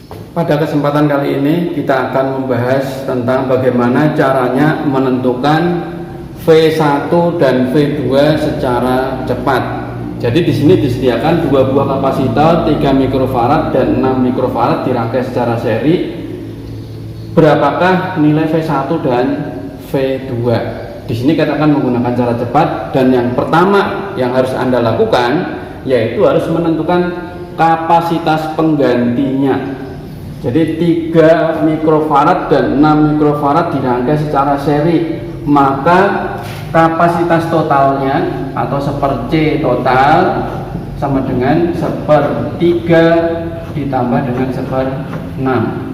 Pada kesempatan kali ini kita akan membahas tentang bagaimana caranya menentukan V1 dan V2 secara cepat. Jadi di sini disediakan dua buah kapasitor 3 mikrofarad dan 6 mikrofarad dirangkai secara seri. Berapakah nilai V1 dan V2? Di sini kita akan menggunakan cara cepat, dan yang pertama yang harus Anda lakukan yaitu harus menentukan kapasitas penggantinya. Jadi 3 mikrofarad dan 6 mikrofarad dirangkai secara seri, maka kapasitas totalnya atau 1/C total sama dengan 1/3 ditambah dengan 1/6.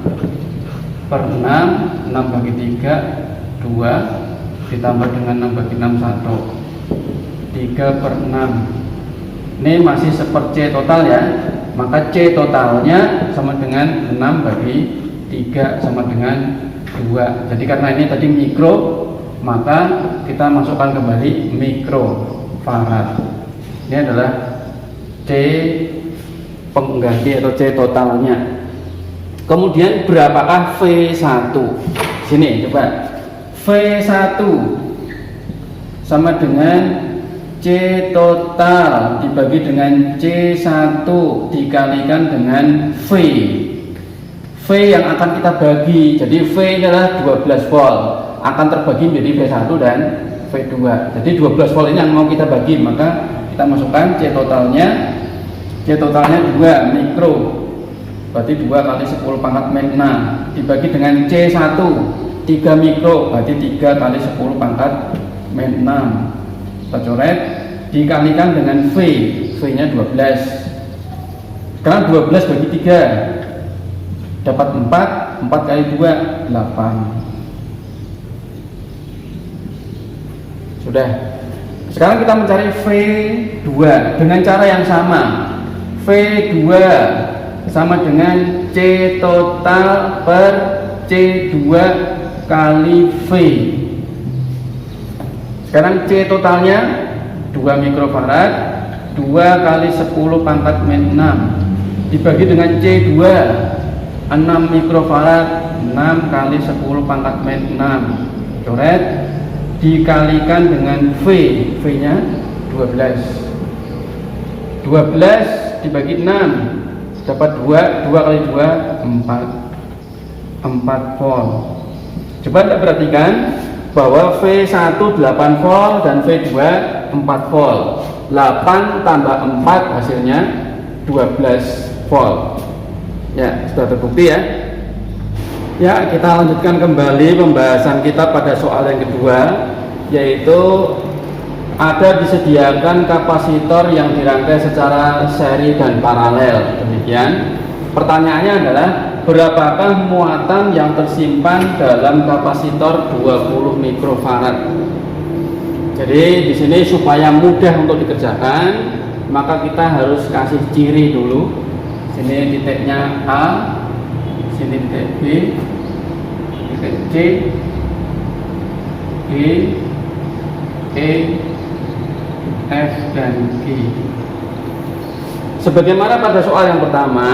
6 bagi 3 2 ditambah dengan 6 bagi 6 1. 3/6 ini masih 1/C total ya, maka C totalnya sama dengan 6 bagi 3 sama dengan 2. Jadi karena ini tadi mikro, maka kita masukkan kembali mikrofarad. Ini adalah C pengganti atau C totalnya. Kemudian berapakah V1? Sini coba. V1 sama dengan C total dibagi dengan C1 dikalikan dengan V. V yang akan kita bagi, jadi V ini adalah 12 volt, akan terbagi menjadi V1 dan V2. Jadi 12 volt ini yang mau kita bagi, maka kita masukkan C totalnya. C totalnya 2 mikro, berarti 2 kali 10 pangkat min 6 dibagi dengan C1 3 mikro, berarti 3 kali 10 pangkat min 6. Kita coret, dikalikan dengan V, V nya 12. Sekarang 12 bagi 3 dapat 4, 4 kali 2 8. Sudah. Sekarang kita mencari V2 dengan cara yang sama. V2 sama dengan C total per C2 kali V. Sekarang C totalnya 2 mikrofarad, 2 kali 10 pangkat min 6 dibagi dengan C2 6 mikrofarad, 6 kali 10 pangkat min 6 coret, dikalikan dengan V, V nya 12. 12 dibagi 6 dapat 2, 2 kali 2 4 volt. Coba Anda perhatikan bahwa V1 8 volt dan V2 4 volt. 8 tambah 4 hasilnya 12 volt. Ya, sudah terbukti ya. Ya, kita lanjutkan kembali pembahasan kita pada soal yang kedua, yaitu ada disediakan kapasitor yang dirangkai secara seri dan paralel. Demikian. Pertanyaannya adalah berapakah muatan yang tersimpan dalam kapasitor 20 mikrofarad? Jadi di sini supaya mudah untuk dikerjakan, maka kita harus kasih ciri dulu. Sini titiknya A, sini titik B, titik C, D, E, F dan G. Sebagaimana pada soal yang pertama,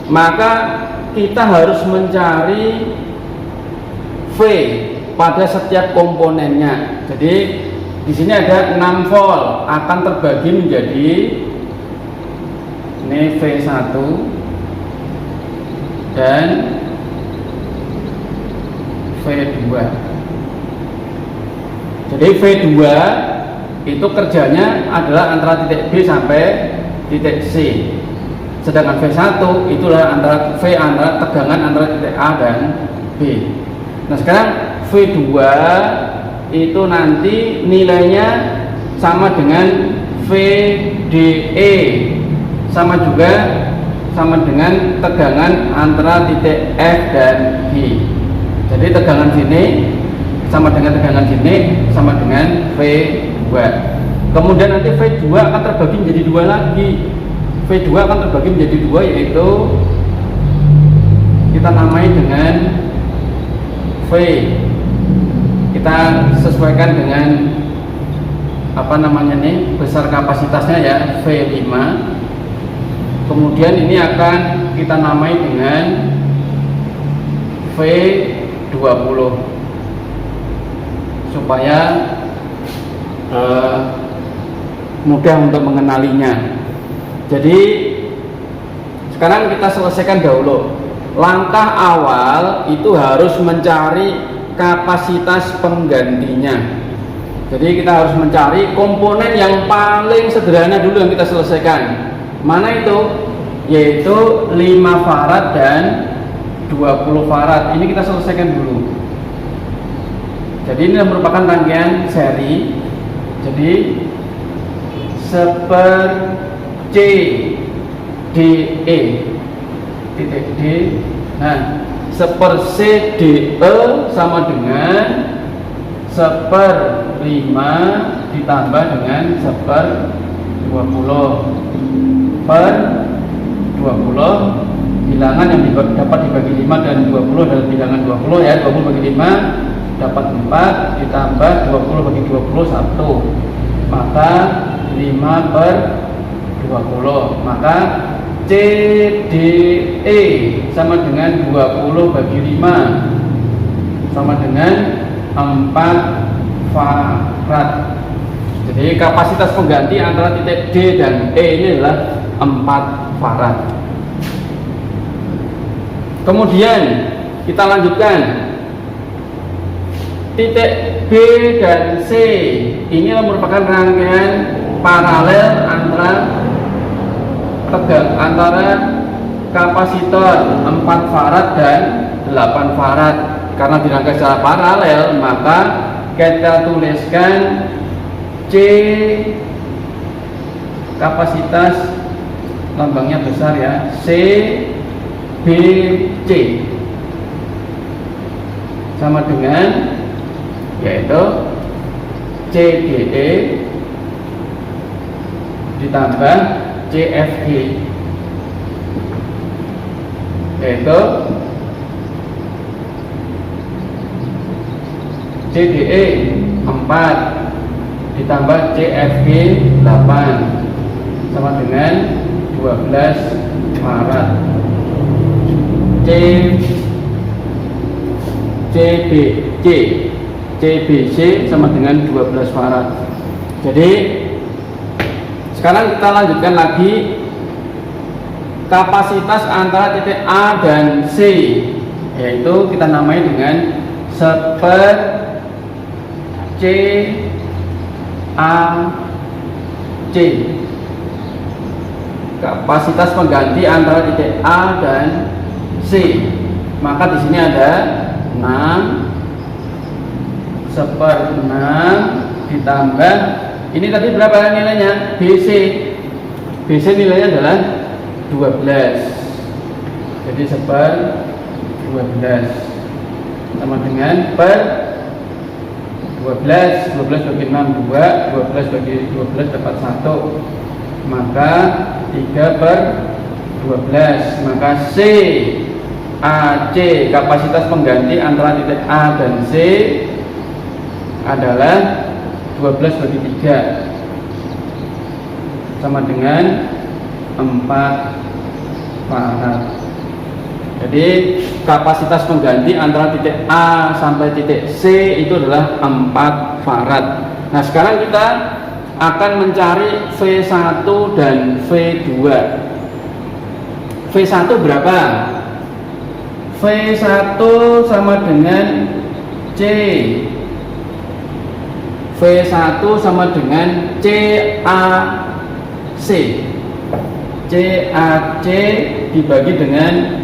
maka kita harus mencari V pada setiap komponennya. Jadi di sini ada 6 volt akan terbagi menjadi ini V1 dan V2. Jadi V2 itu kerjanya adalah antara titik B sampai titik C. Sedangkan V1 itulah antara tegangan antara titik A dan B. Nah sekarang V2 itu nanti nilainya sama dengan VDE, sama dengan tegangan antara titik F dan G. Jadi tegangan sini sama dengan tegangan sini sama dengan V2. Kemudian nanti V2 akan terbagi menjadi 2 lagi. V2 akan terbagi menjadi 2, yaitu kita namai dengan V. Kita sesuaikan dengan apa namanya nih, besar kapasitasnya ya, V5. Kemudian ini akan kita namai dengan V20 supaya mudah untuk mengenalinya. Jadi sekarang kita selesaikan dahulu. Langkah awal itu harus mencari kapasitas penggantinya. Jadi kita harus mencari komponen yang paling sederhana dulu yang kita selesaikan. Mana itu? Yaitu 5 farad dan 20 farad. Ini kita selesaikan dulu. Jadi ini merupakan rangkaian seri. Jadi seperti DE titik D. Nah, seperti DE sama dengan 1/5 ditambah dengan 1/20 per 20. Bilangan yang dapat dibagi 5 dan 20 adalah bilangan 20 ya. 20 bagi 5 dapat 4 ditambah 20 bagi 20 1. Maka 5/20. Maka CDE sama dengan 20 bagi 5 sama dengan 4 farad. Jadi kapasitas pengganti antara titik D dan E ini adalah 4 farad. Kemudian kita lanjutkan titik B dan C. Ini merupakan rangkaian paralel antara kapasitor 4 farad dan 8 farad. Karena dirangkai secara paralel, maka kita tuliskan C kapasitas, lambangnya besar ya, C B C sama dengan yaitu CDE ditambah CFG, yaitu CDE 4 ditambah CFG 8 sama dengan 12 farad. CBC sama dengan 12 farad. Jadi sekarang kita lanjutkan lagi kapasitas antara titik A dan C, yaitu kita namai dengan CAC. Kapasitas pengganti antara titik A dan C. Maka di sini ada 6/6 ditambah ini tadi berapa nilainya? BC nilainya adalah 12. Jadi 12 sama dengan per 12 bagi 6 2, 12 bagi 12 dapat 1, maka 3/12. Maka CAC kapasitas pengganti antara titik A dan C adalah 12 bagi 3 sama dengan 4 farad. Jadi kapasitas pengganti antara titik A sampai titik C itu adalah 4 farad. Nah sekarang kita akan mencari V1 dan V2. V1 berapa? V1 sama dengan C. V1 sama dengan CAC. CAC dibagi dengan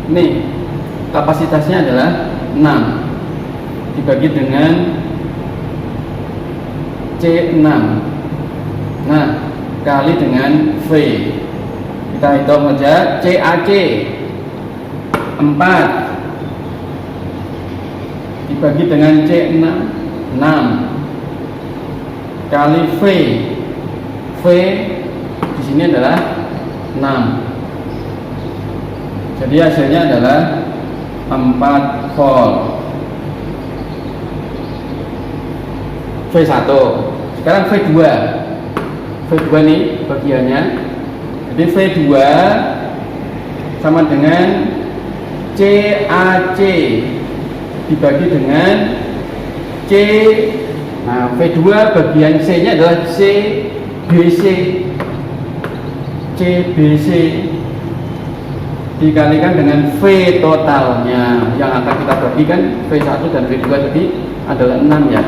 ini kapasitasnya adalah 6 dibagi dengan C6. Nah, kali dengan V. Kita hitung saja CAC 4 dibagi dengan C6 6 kali V. V di sini adalah 6. Jadi hasilnya adalah 4 volt. V1. Sekarang V2. V2 nih bagiannya. Jadi Jadi V2 sama dengan CAC dibagi dengan C. Nah, V2 bagian C nya adalah CBC. CBC dikalikan dengan V totalnya yang akan kita bagikan. V1 dan V2 tadi adalah 6 ya,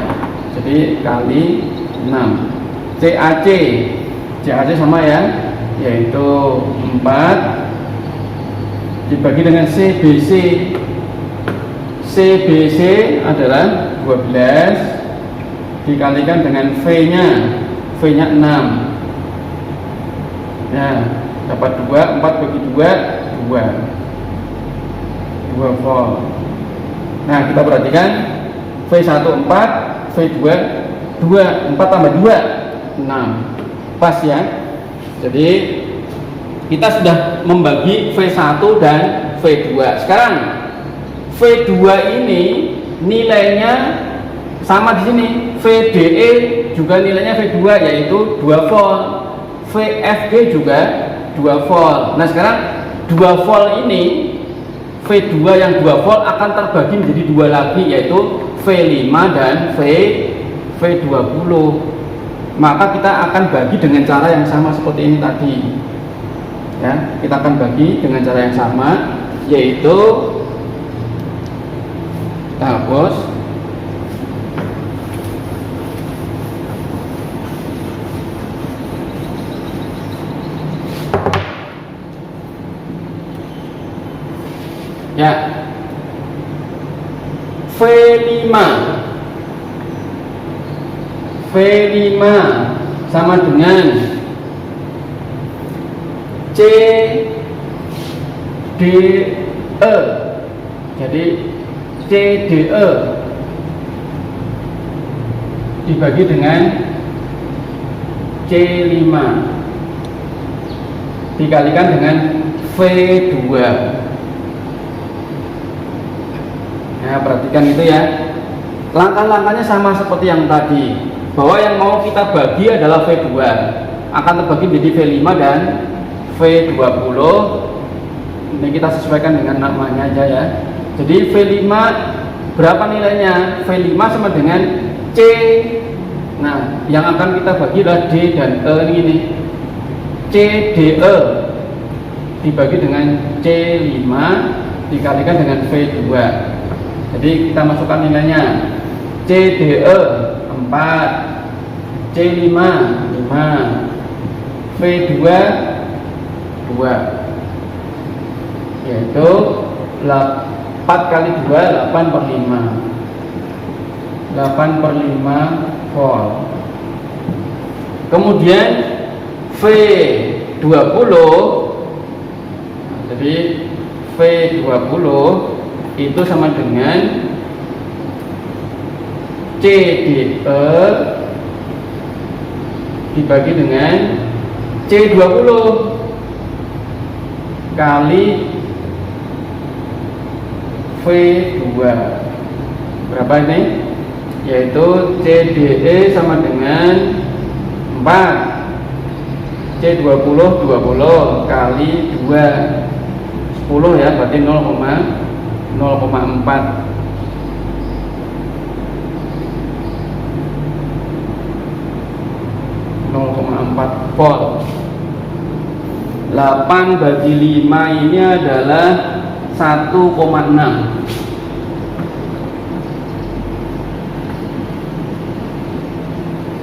jadi kali 6. CAC sama ya, yaitu 4 dibagi dengan CBC. CBC adalah 12 dikalikan dengan V nya 6 ya, dapat 2. 4 bagi 2 volt. Nah, kita perhatikan V1 4, V2 2, 4 tambah 2 6, pas ya. Jadi kita sudah membagi V1 dan V2. Sekarang V2 ini nilainya sama di sini. VDE juga nilainya V2 yaitu 2 volt. VFG juga 2 volt. Nah, sekarang 2 volt ini, V2 yang 2 volt akan terbagi menjadi 2 lagi, yaitu V5 dan V20. Maka kita akan bagi dengan cara yang sama seperti ini tadi ya. Kita akan bagi dengan cara yang sama, yaitu kita hapus ya. V5 sama dengan CDE. Jadi CDE dibagi dengan C5 dikalikan dengan V2. Nah, perhatikan itu ya. Langkah-langkahnya sama seperti yang tadi, bahwa yang mau kita bagi adalah V2, akan terbagi menjadi V5 dan V20. Ini kita sesuaikan dengan namanya aja ya. Jadi V5 berapa nilainya? V5 sama dengan C. Nah, yang akan kita bagi adalah D dan E ini. CDE dibagi dengan C5 dikalikan dengan V2. Jadi kita masukkan nilainya. CDE 4, C5 5, V2 2, yaitu 4 kali 2 8 per 5, 8/5 volt. Kemudian V20, jadi V20 itu sama dengan CDE dibagi dengan C20 kali V2. Berapa ini? Yaitu CDE sama dengan 4, C20 20 kali 2 10 ya, berarti 0,4. 0,4 volt. 8 bagi 5 ini adalah 1,6.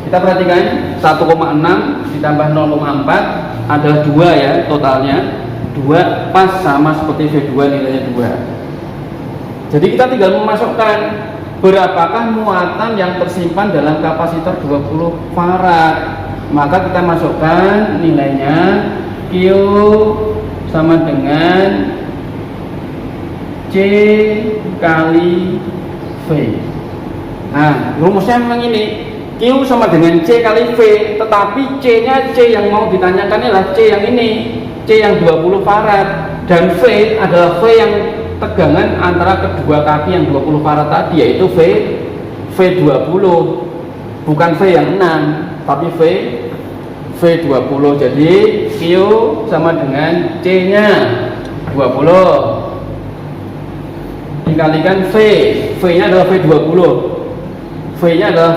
Kita perhatikan 1,6 ditambah 0,4 adalah 2 ya, totalnya 2, pas sama seperti V2 nilainya 2. Jadi kita tinggal memasukkan berapakah muatan yang tersimpan dalam kapasitor 20 farad. Maka kita masukkan nilainya, Q sama dengan C kali V. Nah, rumusnya memang ini, Q sama dengan C kali V, tetapi C nya C yang mau ditanyakan adalah C yang ini, C yang 20 farad, dan V adalah V yang tegangan antara kedua kaki yang 20 farad tadi, yaitu V20, bukan V yang 6, tapi V20. V20. Jadi Q sama dengan C nya 20 dikalikan V nya adalah V20. V nya adalah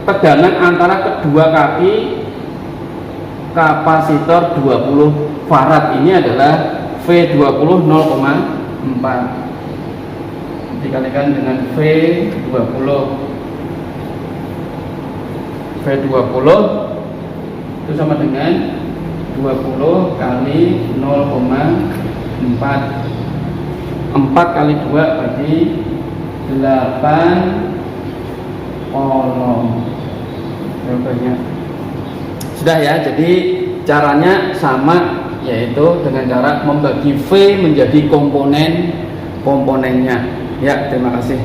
tegangan antara kedua kaki kapasitor 20 farad. Ini adalah V20 0,4 dikalikan dengan V20 itu sama dengan 20 kali 0,4. 4 kali 2 berarti 8 ohm. Jawabannya sudah ya. Jadi caranya sama, yaitu dengan cara membagi V menjadi komponennya. Ya, terima kasih.